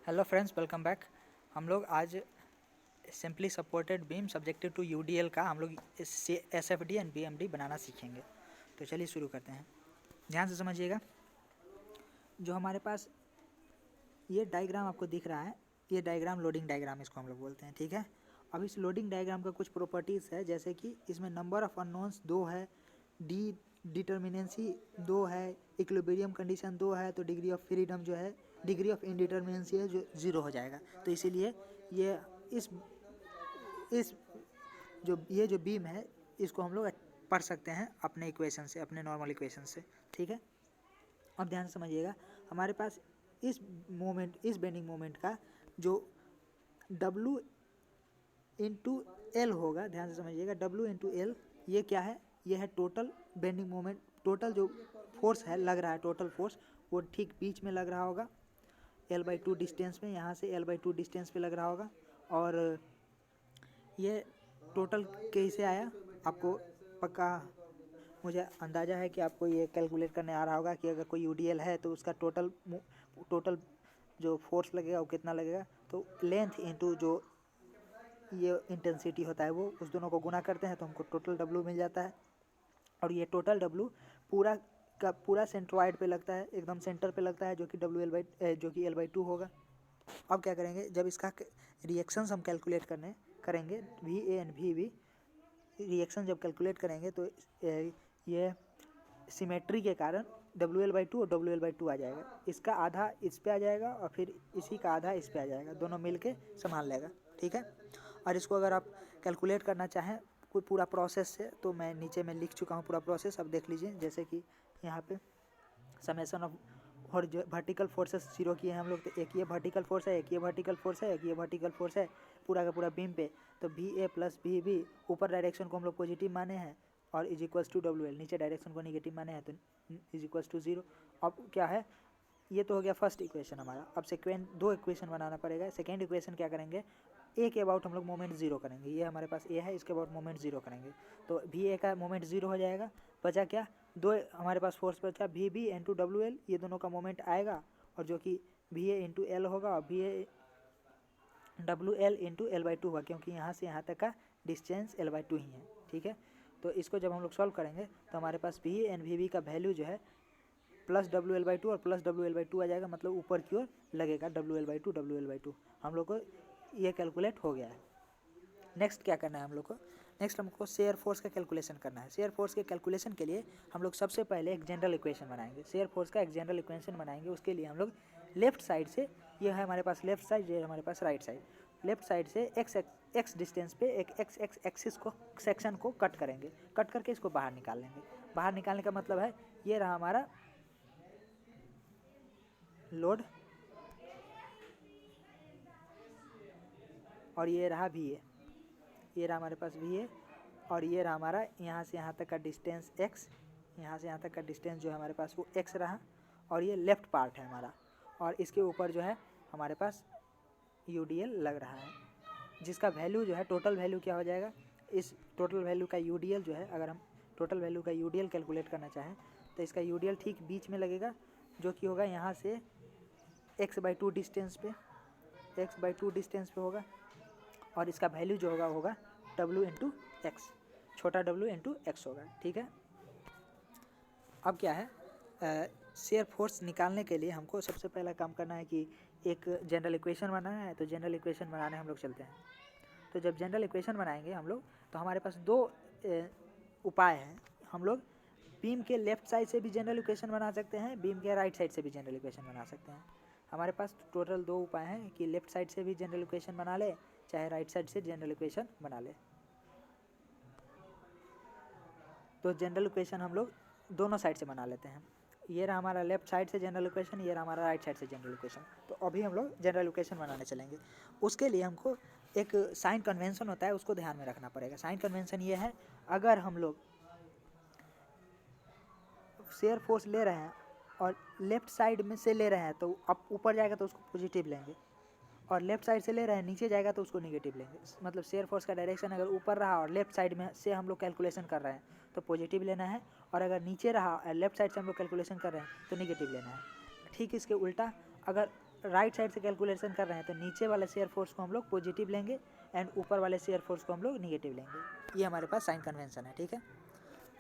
Hello friends, welcome back. हम लोग आज simply supported beam subjective to UDL का हम लोग एसएफडी एंड बीएमडी बनाना सीखेंगे। तो चलिए शुरू करते हैं। ध्यान से समझिएगा। जो हमारे पास ये डायग्राम आपको दिख रहा है, ये डायग्राम लोडिंग डायग्राम इसको हम लोग बोलते हैं, ठीक है। अब इस लोडिंग डायग्राम का कुछ प्रॉपर्टीज़ है, जैसे कि इसमें नंबर ऑफ अननोन्स 2 है, डी डिटर्मिनेंसी 2 है, इक्विलिब्रियम कंडीशन 2 है, तो डिग्री ऑफ फ्रीडम जो है, डिग्री ऑफ इनडिटर्मिनेंसी है जो 0 हो जाएगा। तो इसीलिए ये इस जो बीम है इसको हम लोग पढ़ सकते हैं अपने इक्वेशन से, अपने नॉर्मल इक्वेशन से, ठीक है। अब ध्यान से समझिएगा, हमारे पास इस बेंडिंग मोमेंट का जो W इंटू एल होगा, ध्यान से समझिएगा, W इंटू एल ये क्या है, ये है टोटल बेंडिंग मोमेंट, टोटल जो फोर्स है लग रहा है, टोटल फोर्स वो ठीक बीच में लग रहा होगा L/2 डिस्टेंस में, यहाँ से L/2 डिस्टेंस पे लग रहा होगा। और ये टोटल कैसे आया आपको पक्का मुझे अंदाज़ा है कि आपको ये कैलकुलेट करने आ रहा होगा कि अगर कोई यूडीएल है तो उसका टोटल जो फोर्स लगेगा वो कितना लगेगा। तो लेंथ इंटू जो ये इंटेंसिटी होता है वो उस दोनों को गुना करते हैं तो हमको टोटल W मिल जाता है। और ये टोटल W पूरा का पूरा सेंट्रोइड पे लगता है, एकदम सेंटर पे लगता है, जो कि L/2 होगा। अब क्या करेंगे, जब इसका रिएक्शंस हम कैलकुलेट करेंगे VA एंड VB रिएक्शन जब कैलकुलेट करेंगे तो ये सिमेट्री के कारण WL/2 और WL/2 आ जाएगा। इसका आधा इस पे आ जाएगा और फिर इसी का आधा इस पे आ जाएगा, दोनों मिलके संभाल लेगा, ठीक है। और इसको अगर आप कैलकुलेट करना चाहें कोई पूरा प्रोसेस से तो मैं नीचे में लिख चुका हूँ पूरा प्रोसेस, अब देख लीजिए। जैसे कि यहाँ पे समेशन ऑफ वर्टिकल फोर्सेस 0 किए हैं हम लोग, तो एक ये वर्टिकल फोर्स है, एक ये वर्टिकल फोर्स है, एक ये वर्टिकल फोर्स है पूरा का पूरा बीम पे। तो VA प्लस VB ऊपर डायरेक्शन को हम लोग पॉजिटिव माने हैं और इज इक्वल्स टू WL, नीचे डायरेक्शन को निगेटिव माने हैं तो इज इक्वल्स टू 0। अब क्या है, ये तो हो गया फर्स्ट इक्वेशन हमारा। अब सेकेंड 2 इक्वेशन बनाना पड़ेगा। सेकेंड इक्वेशन क्या करेंगे, ए के अबाउट हम लोग मोमेंट 0 करेंगे। ये हमारे पास ए है, इसके अबाउट मोमेंट 0 करेंगे तो VA का मोमेंट 0 हो जाएगा। बचा क्या, दो हमारे पास फोर्स बचा VB इंटू WL, ये दोनों का मोमेंट आएगा और जो कि VA इंटू L होगा और WL इंटू L/2 होगा, क्योंकि यहाँ से यहाँ तक का डिस्टेंस L/2 ही है, ठीक है। तो इसको जब हम लोग सॉल्व करेंगे तो हमारे पास VA एंड VB का वैल्यू जो है प्लस WL/2 और प्लस WL/2 आ जाएगा, मतलब ऊपर की ओर लगेगा WL/2 हम लोग को ये कैलकुलेट हो गया है। नेक्स्ट क्या करना है हम लोग को, नेक्स्ट हमको शेयर फोर्स का कैलकुलेशन करना है। शेयर फोर्स के कैलकुलेशन के लिए हम लोग सबसे पहले एक जनरल इक्वेशन बनाएंगे। शेयर फोर्स का एक जनरल इक्वेशन बनाएंगे, उसके लिए हम लोग लेफ्ट साइड से, ये है हमारे पास लेफ्ट साइड, ये है हमारे पास राइट साइड। लेफ्ट साइड से एक्स डिस्टेंस पे एक एक्स एक्सिस को सेक्शन को कट करेंगे, कट करके इसको बाहर निकाल लेंगे। बाहर निकालने का मतलब है ये रहा हमारा लोड और ये रहा VA, ये रहा हमारे पास VA और ये रहा हमारा यहाँ से यहाँ तक का डिस्टेंस x, यहाँ से यहाँ तक का डिस्टेंस जो है हमारे पास वो x रहा और ये लेफ़्ट पार्ट है हमारा। और इसके ऊपर जो है हमारे पास UDL लग रहा है, जिसका वैल्यू जो है टोटल वैल्यू क्या हो जाएगा, इस टोटल वैल्यू का UDL जो है, अगर हम टोटल वैल्यू का UDL कैलकुलेट करना चाहें तो इसका UDL ठीक बीच में लगेगा, जो कि होगा यहाँ से x/2 डिस्टेंस पे होगा और इसका वैल्यू जो होगा W इंटू एक्स, छोटा W इंटू एक्स होगा, ठीक है। अब क्या है, शेयर फोर्स निकालने के लिए हमको सबसे पहला काम करना है कि एक जनरल इक्वेशन बनाना है। तो जनरल इक्वेशन बनाने हम लोग चलते हैं। तो जब जनरल इक्वेशन बनाएंगे हम लोग तो हमारे पास दो उपाय हैं। हम लोग बीम के लेफ्ट साइड से भी जनरल इक्वेशन बना सकते हैं, बीम के राइट साइड से भी जनरल इक्वेशन बना सकते हैं। हमारे पास टोटल 2 उपाय हैं कि लेफ्ट साइड से भी जनरल इक्वेशन बना ले, चाहे राइट साइड से जनरल इक्वेशन बना ले। तो जनरल इक्वेशन हम लोग दोनों साइड से बना लेते हैं। ये रहा हमारा लेफ्ट साइड से जनरल इक्वेशन, ये रहा हमारा राइट साइड से जनरल इक्वेशन। तो अभी हम लोग जनरल इक्वेशन बनाने चलेंगे। उसके लिए हमको एक साइन कन्वेंशन होता है, उसको ध्यान में रखना पड़ेगा। साइन कन्वेंशन ये है, अगर हम लोग शेयर फोर्स ले रहे हैं और लेफ्ट साइड में से ले रहे हैं तो अब ऊपर जाएगा तो उसको पॉजिटिव लेंगे, और लेफ्ट साइड से ले रहे हैं नीचे जाएगा तो उसको नेगेटिव लेंगे। मतलब शेयर फोर्स का डायरेक्शन अगर ऊपर रहा और लेफ्ट साइड में से हम लोग कैलकुलेशन कर रहे हैं तो पॉजिटिव लेना है, और अगर नीचे रहा लेफ्ट साइड से हम लोग कैलकुलेशन कर रहे हैं तो नेगेटिव लेना है। ठीक इसके उल्टा, अगर राइट साइड से कैलकुलेशन कर रहे हैं तो नीचे वाले शेयर फोर्स को हम लोग पॉजिटिव लेंगे एंड ऊपर वाले शेयर फोर्स को हम लोग निगेटिव लेंगे। ये हमारे पास साइन कन्वेंशन है, ठीक है।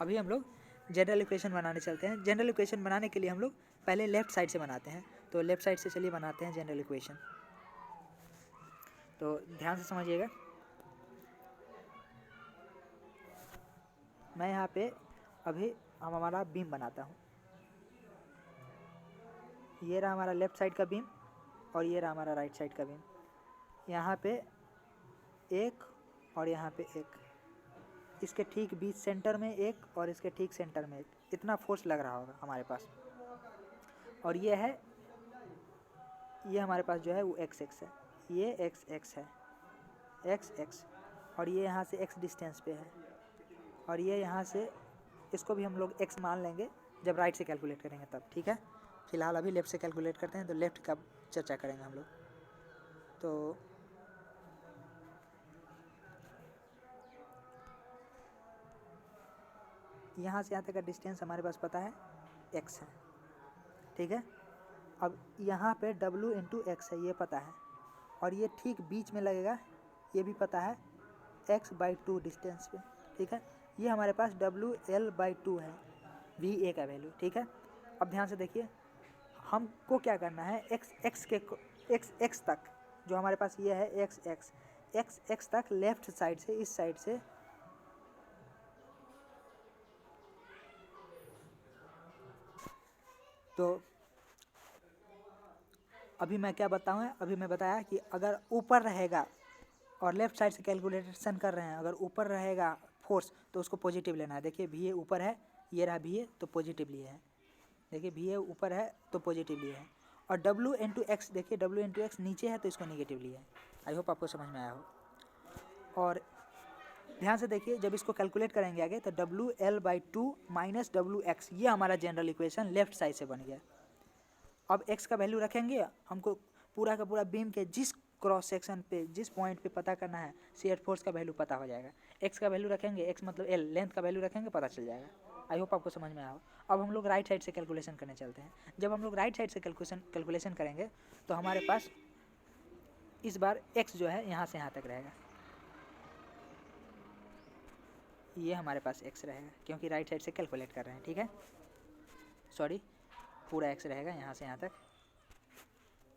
अभी हम लोग जनरल इक्वेशन बनाने चलते हैं। जनरल इक्वेशन बनाने के लिए हम लोग पहले लेफ्ट साइड से बनाते हैं, तो लेफ्ट साइड से चलिए बनाते हैं जनरल इक्वेशन। तो ध्यान से समझिएगा, मैं यहाँ पे अभी हमारा बीम बनाता हूँ। ये रहा हमारा लेफ्ट साइड का बीम और ये रहा हमारा राइट साइड का बीम। यहाँ पे एक और यहाँ पे एक, इसके ठीक बीच सेंटर में एक और इसके ठीक सेंटर में एक, इतना फोर्स लग रहा होगा हमारे पास। और ये है, ये हमारे पास जो है वो एक्स एक्स है, ये एक्स एक्स है, एक्स एक्स, और ये यहाँ से एक्स डिस्टेंस पे है, और ये यहाँ से, इसको भी हम लोग एक्स मान लेंगे जब राइट से कैलकुलेट करेंगे तब, ठीक है। फिलहाल अभी लेफ़्ट से कैलकुलेट करते हैं, तो लेफ़्ट का चर्चा करेंगे हम लोग। तो यहाँ से यहाँ तक का डिस्टेंस हमारे पास पता है x है, ठीक है। अब यहाँ पे w इंटू एक्स है, ये पता है, और ये ठीक बीच में लगेगा, ये भी पता है, x/2 डिस्टेंस पे, ठीक है। ये हमारे पास WL/2 है, VA का वैल्यू, ठीक है। अब ध्यान से देखिए, हमको क्या करना है, x तक जो हमारे पास ये है x तक लेफ्ट साइड से, इस साइड से तो अभी मैं क्या बताऊँ, अभी मैं बताया कि अगर ऊपर रहेगा और लेफ्ट साइड से कैलकुलेशन कर रहे हैं, अगर ऊपर रहेगा फोर्स तो उसको पॉजिटिव लेना है। देखिए VA ऊपर है, ये रहा VA, तो पॉजिटिव लिए है। देखिए VA ऊपर है तो पॉजिटिव लिए है, और W इंटू एक्स, देखिए W इंटू एक्स नीचे है तो इसको निगेटिव लिए है। आई होप आपको समझ में आया हो। और ध्यान से देखिए, जब इसको कैलकुलेट करेंगे आगे तो WL/2 माइनस WX, ये हमारा जनरल इक्वेशन लेफ्ट साइड से बन गया। अब x का वैल्यू रखेंगे, हमको पूरा का पूरा बीम के जिस क्रॉस सेक्शन पे, जिस पॉइंट पे पता करना है, शेयर फोर्स का वैल्यू पता हो जाएगा। x का वैल्यू रखेंगे, x मतलब L, लेंथ का वैल्यू रखेंगे, पता चल जाएगा। आई होप आपको समझ में आया हो। अब हम लोग राइट साइड से कैलकुलेशन करने चलते हैं। जब हम लोग राइट साइड से कैलकुलेशन करेंगे तो हमारे पास इस बार x जो है यहाँ से यहाँ तक रहेगा, ये हमारे पास x रहेगा, क्योंकि राइट साइड से कैलकुलेट कर रहे हैं, ठीक है। सॉरी, पूरा x रहेगा यहाँ से यहाँ तक,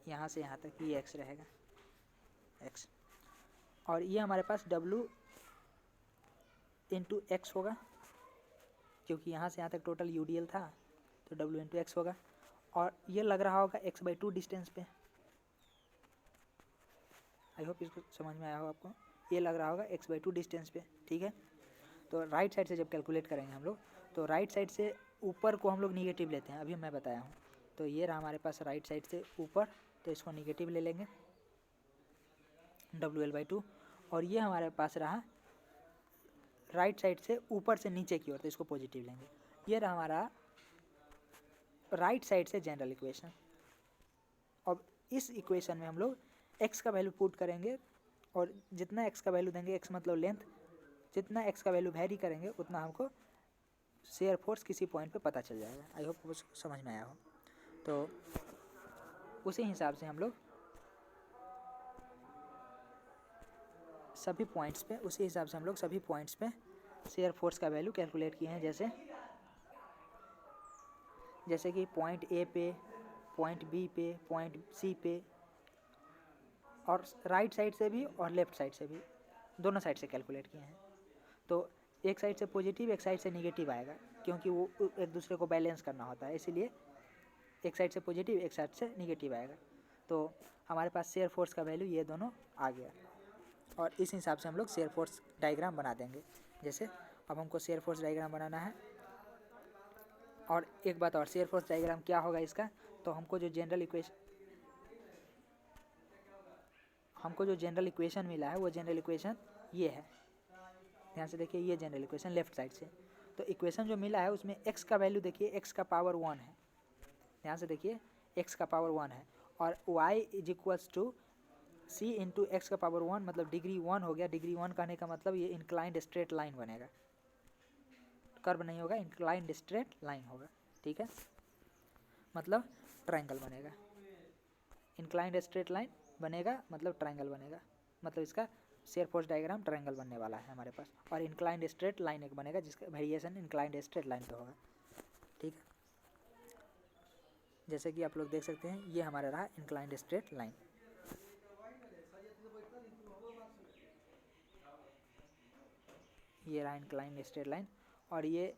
यहाँ से यहाँ तक ये x रहेगा, x। और ये हमारे पास W इंटू एक्स होगा, क्योंकि यहाँ से यहाँ तक टोटल UDL था, तो W इंटू एक्स होगा। और ये लग रहा होगा x/2 डिस्टेंस पे। आई होप इसको समझ में आया हो आपको। ये लग रहा होगा x/2 डिस्टेंस पे, ठीक है। तो राइट साइड से जब कैलकुलेट करेंगे हम लोग, तो राइट साइड से ऊपर को हम लोग निगेटिव लेते हैं, अभी मैं बताया हूँ। तो ये रहा हमारे पास राइट साइड से ऊपर, तो इसको निगेटिव ले लेंगे WL/2, और ये हमारे पास रहा राइट साइड से ऊपर से नीचे की ओर, तो इसको पॉजिटिव लेंगे। ये रहा हमारा राइट साइड से जनरल इक्वेशन। अब इस इक्वेशन में हम लोग x का वैल्यू पुट करेंगे, और जितना x का वैल्यू देंगे, x मतलब लेंथ, जितना x का वैल्यू वैरी करेंगे उतना हमको शेयर फोर्स किसी पॉइंट पे पता चल जाएगा। आई होप वो समझ में आया हो। तो उसी हिसाब से हम लोग सभी पॉइंट्स पे, उसी हिसाब से हम लोग सभी पॉइंट्स पे शेयर फोर्स का वैल्यू कैलकुलेट किए हैं। जैसे कि पॉइंट A पे, पॉइंट B पे, पॉइंट C पे, और राइट साइड से भी और लेफ्ट साइड से भी, दोनों साइड से कैलकुलेट किए हैं। तो एक साइड से पॉजिटिव, एक साइड से निगेटिव आएगा, क्योंकि वो एक दूसरे को बैलेंस करना होता है, इसीलिए एक साइड से पॉजिटिव, एक साइड से निगेटिव आएगा। तो हमारे पास शेयर फोर्स का वैल्यू ये दोनों आ गया, और इस हिसाब से हम लोग शेयर फोर्स डायग्राम बना देंगे। जैसे अब हमको शेयर फोर्स डायग्राम बनाना है। और एक बात और, शेयर फोर्स डायग्राम क्या होगा इसका, तो हमको जो जनरल इक्वेशन मिला है, वो जनरल इक्वेशन ये है। ध्यान से देखिए, ये जनरल इक्वेशन लेफ्ट साइड से, तो इक्वेशन जो मिला है उसमें x का वैल्यू देखिए, x का पावर 1 है। ध्यान से देखिए, x का पावर 1 है, और y is equals to c into x का पावर 1, मतलब डिग्री 1 हो गया। डिग्री 1 कहने का मतलब ये इंक्लाइंड स्ट्रेट लाइन बनेगा, कर्व नहीं होगा, इंक्लाइंड स्ट्रेट लाइन होगा, ठीक है, मतलब ट्रायंगल बनेगा। इंक्लाइंड स्ट्रेट लाइन बनेगा मतलब ट्रायंगल बनेगा, मतलब इसका शेयर फोर्स डायग्राम ट्रायंगल बनने वाला है हमारे पास। और इंक्लाइंड स्ट्रेट लाइन एक बनेगा जिसका वेरिएशन इंक्लाइंड स्ट्रेट लाइन पे होगा। ठीक है, जैसे कि आप लोग देख सकते हैं ये हमारा रहा इंक्लाइंड स्ट्रेट लाइन। ये रहा इंक्लाइंड स्ट्रेट लाइन। और ये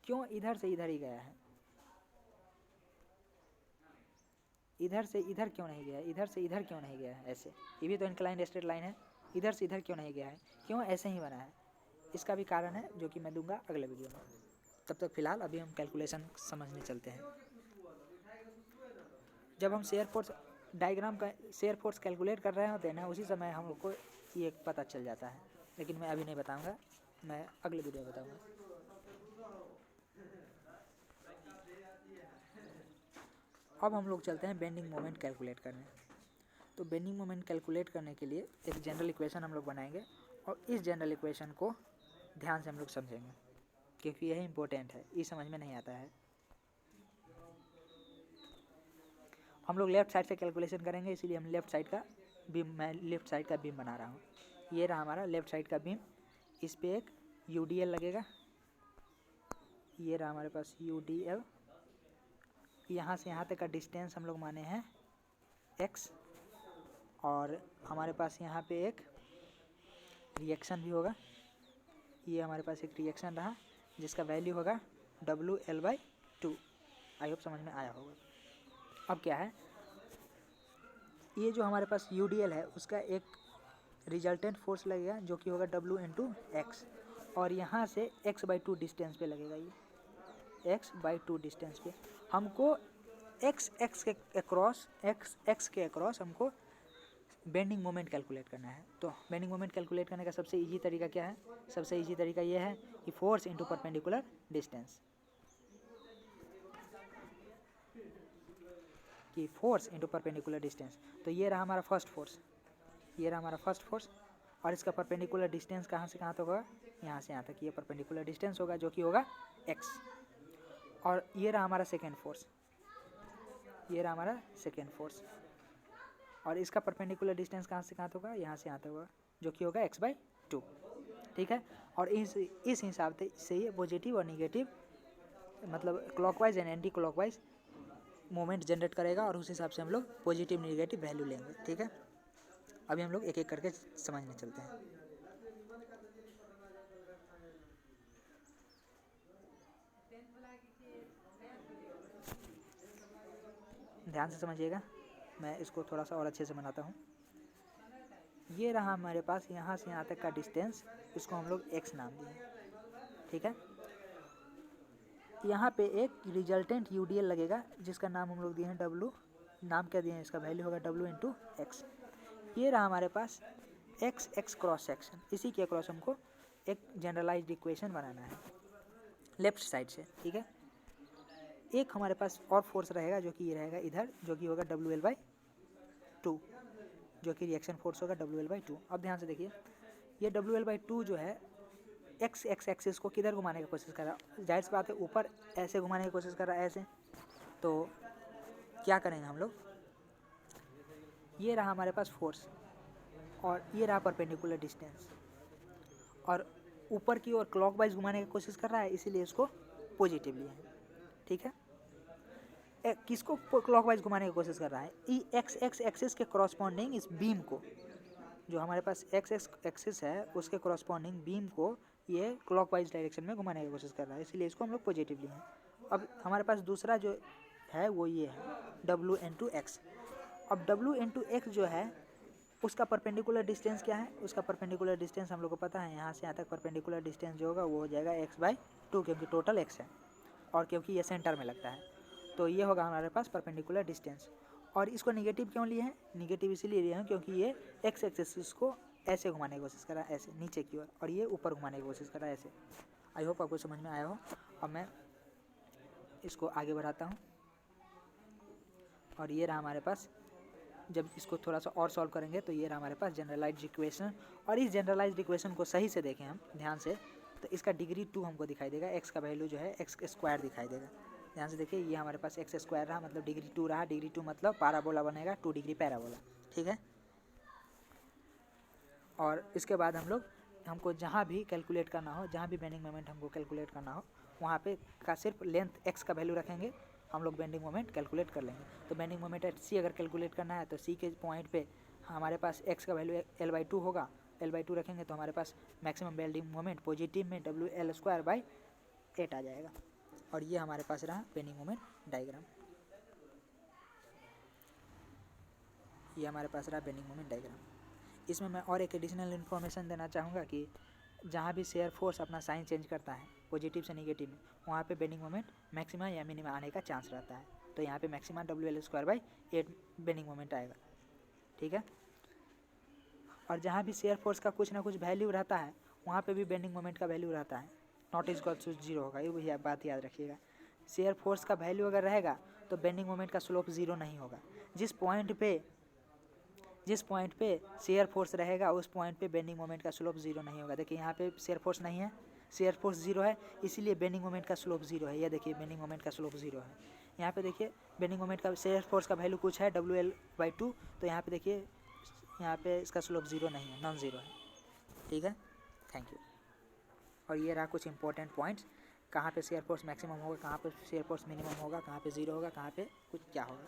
क्यों इधर से इधर ही गया है, इधर से इधर क्यों नहीं गया है, इधर से इधर क्यों नहीं गया है ऐसे, ये भी तो इंक्लाइंड स्ट्रेट लाइन है, इधर से इधर क्यों नहीं गया है, क्यों ऐसे ही बना है, इसका भी कारण है जो कि मैं दूंगा अगले वीडियो में। तब तक फिलहाल अभी हम कैलकुलेशन समझने चलते हैं। जब हम शेयर फोर्स डायग्राम का शेयर फोर्स कैलकुलेट कर रहे होते हैं ना, उसी समय हम लोग को ये पता चल जाता है, लेकिन मैं अभी नहीं बताऊंगा, मैं अगले वीडियो में बताऊंगा। अब हम लोग चलते हैं बेंडिंग मोमेंट कैलकुलेट करने। तो बेंडिंग मोमेंट कैलकुलेट करने के लिए एक जनरल इक्वेशन हम लोग बनाएंगे, और इस जनरल इक्वेशन को ध्यान से हम लोग समझेंगे क्योंकि यह इम्पोर्टेंट है, ये समझ में नहीं आता है। हम लोग लेफ्ट साइड से कैलकुलेशन करेंगे, इसीलिए हम लेफ्ट साइड का बीम, मैं लेफ्ट साइड का बीम बना रहा हूँ। ये रहा हमारा लेफ्ट साइड का बीम, इस पर एक UDL लगेगा। ये रहा हमारे पास UDL। यहाँ से यहाँ तक का डिस्टेंस हम लोग माने हैं x, और हमारे पास यहाँ पे एक रिएक्शन भी होगा। ये हमारे पास एक रिएक्शन रहा जिसका वैल्यू होगा WL/2। आई होप समझ में आया होगा। अब क्या है, ये जो हमारे पास UDL है उसका एक रिजल्टेंट फोर्स लगेगा जो कि होगा W × x, और यहाँ से x/2 डिस्टेंस पे लगेगा। ये x/2 डिस्टेंस पे हमको x के अक्रॉस हमको बेंडिंग मोमेंट कैलकुलेट करना है। तो बेंडिंग मोमेंट कैलकुलेट करने का सबसे इजी तरीका क्या है, सबसे इजी तरीका ये है कि फोर्स इंटू परपेंडिकुलर डिस्टेंस, कि फोर्स इंटू परपेंडिकुलर डिस्टेंस। तो ये रहा हमारा फर्स्ट फोर्स, ये रहा हमारा फर्स्ट फोर्स, और इसका परपेंडिकुलर डिस्टेंस कहाँ से कहाँ तक होगा, यहाँ से यहाँ तक। ये परपेंडिकुलर डिस्टेंस होगा जो कि होगा x। और ये रहा हमारा सेकेंड फोर्स, ये रहा हमारा सेकेंड फोर्स, और इसका परपेंडिकुलर डिस्टेंस कहाँ से कहाँ तक होगा, यहाँ से यहाँ तक होगा जो कि होगा x/2। ठीक है, और इस हिसाब से ये पॉजिटिव और निगेटिव, मतलब clockwise and anti clockwise moment generate करेगा, और उस हिसाब से हम लोग पॉजिटिव निगेटिव वैल्यू लेंगे। ठीक है, अभी हम लोग एक एक करके समझने चलते हैं। ध्यान से समझिएगा, मैं इसको थोड़ा सा और अच्छे से बनाता हूँ। ये रहा हमारे पास यहाँ से यहाँ तक का डिस्टेंस, इसको हम लोग x नाम दिए। ठीक है, यहाँ पे एक रिजल्टेंट UDL लगेगा जिसका नाम हम लोग दिए हैं W। नाम क्या दिए हैं, इसका वैल्यू होगा W × x। ये रहा हमारे पास x क्रॉस सेक्शन, इसी के अक्रॉस हमको एक जनरलाइज्ड इक्वेशन बनाना है लेफ्ट साइड से। ठीक है, एक हमारे पास और फोर्स रहेगा जो कि ये रहेगा इधर, जो कि होगा WL/2, जो कि रिएक्शन फोर्स होगा WL/2। अब ध्यान से देखिए, ये WL/2 जो है x एक्सिस को किधर घुमाने की कोशिश कर रहा है, जाहिर सी बात है ऊपर ऐसे घुमाने की कोशिश कर रहा है, ऐसे। तो क्या करेंगे हम लोग, ये रहा हमारे पास फोर्स, और ये रहा परपेंडिकुलर डिस्टेंस, और ऊपर की ओर क्लॉकवाइज घुमाने की कोशिश कर रहा है, इसीलिए इसको पॉजिटिव लिए हैं। ठीक है, किसको क्लॉकवाइज घुमाने की कोशिश कर रहा है, x एक्सिस के कॉरस्पॉन्डिंग इस बीम को, जो हमारे पास x एक्सिस है उसके कॉरस्पॉन्डिंग बीम को ये क्लॉकवाइज डायरेक्शन में घुमाने की कोशिश कर रहा है, इसलिए इसको हम लोग पॉजिटिव लिए हैं। अब हमारे पास दूसरा जो है वो ये है W × x। अब W × x जो है उसका परपेंडिकुलर डिस्टेंस क्या है, उसका परपेंडिकुलर डिस्टेंस हम लोग को पता है, यहाँ से यहाँ तक परपेंडिकुलर डिस्टेंस जो होगा वो हो जाएगा x/2, क्योंकि टोटल x है और क्योंकि ये सेंटर में लगता है, तो ये होगा हमारे पास परपेंडिकुलर डिस्टेंस। और इसको निगेटिव क्यों लिए हैं, निगेटिव इसीलिए लिए हैं क्योंकि ये x एक्सिस को ऐसे घुमाने की कोशिश कर रहा है, ऐसे नीचे की ओर, और ये ऊपर घुमाने की कोशिश कर रहा है, ऐसे। आई होप आपको समझ में आया हो। अब मैं इसको आगे बढ़ाता हूँ, और ये रहा हमारे पास, जब इसको थोड़ा सा और सॉल्व करेंगे तो ये रहा हमारे पास जनरलाइज्ड इक्वेशन। और इस जनरलाइज्ड इक्वेशन को सही से देखें हम ध्यान से, तो इसका डिग्री 2 हमको दिखाई देगा, x का वैल्यू जो है x² दिखाई देगा। ध्यान से देखिए, ये हमारे पास एक्स स्क्वायर रहा, मतलब डिग्री 2 रहा, डिग्री 2 मतलब पैराबोला बनेगा 2 डिग्री पैराबोला, ठीक है। और इसके बाद हमको जहाँ भी कैलकुलेट करना हो, जहाँ भी बेंडिंग मोमेंट हमको कैलकुलेट करना हो, वहाँ पे का सिर्फ लेंथ एक्स का वैल्यू रखेंगे, हम लोग बेंडिंग मोमेंट कैलकुलेट कर लेंगे। तो बेंडिंग मोमेंट एट सी अगर कैलकुलेट करना है तो सी के पॉइंट पे हमारे पास एक्स का वैल्यू L/2 होगा, L/2 रखेंगे तो हमारे पास मैक्सिमम बेंडिंग मोमेंट पॉजिटिव में WL²/8 आ जाएगा। और ये हमारे पास रहा बेंडिंग मोमेंट डायग्राम, ये हमारे पास रहा बेंडिंग मोमेंट डायग्राम। इसमें मैं और एक एडिशनल इन्फॉर्मेशन देना चाहूँगा कि जहाँ भी शेयर फोर्स अपना साइन चेंज करता है पॉजिटिव से नेगेटिव में, वहाँ पे बेंडिंग मोमेंट मैक्सिमा या मिनिमा आने का चांस रहता है। तो यहाँ पे मैक्सिमा WL²/8 बेंडिंग मोमेंट आएगा, ठीक है। और जहाँ भी शेयर फोर्स का कुछ ना कुछ वैल्यू रहता है, वहाँ पे भी बेंडिंग मोमेंट का वैल्यू रहता है, नॉट इक्वल टू 0 होगा, ये भी बात याद रखिएगा। शेयर फोर्स का वैल्यू अगर रहेगा तो बेंडिंग मोमेंट का स्लोप 0 नहीं होगा। जिस पॉइंट पे शेयर फोर्स रहेगा उस पॉइंट पे बेंडिंग मोमेंट का स्लोप 0 नहीं होगा। देखिए यहाँ पे शेयर फोर्स नहीं है, शेयर फोर्स 0 है, इसीलिए बेंडिंग मोमेंट का स्लोप 0 है। ये देखिए बेंडिंग मोमेंट का स्लोप 0 है। यहाँ पे देखिए बेंडिंग मोमेंट का शेयर फोर्स का वैल्यू कुछ है WL/2, तो यहाँ पे देखिए यहाँ पे इसका स्लोप 0 नहीं है, नॉन ज़ीरो है, ठीक है। Thank you. और ये रहा कुछ इंपॉर्टेंट पॉइंट्स, कहाँ पे शेयर फोर्स मैक्सिमम होगा, कहाँ पे शेयर फोर्स मिनिमम होगा, कहाँ पे 0 होगा, कहाँ पे कुछ क्या होगा।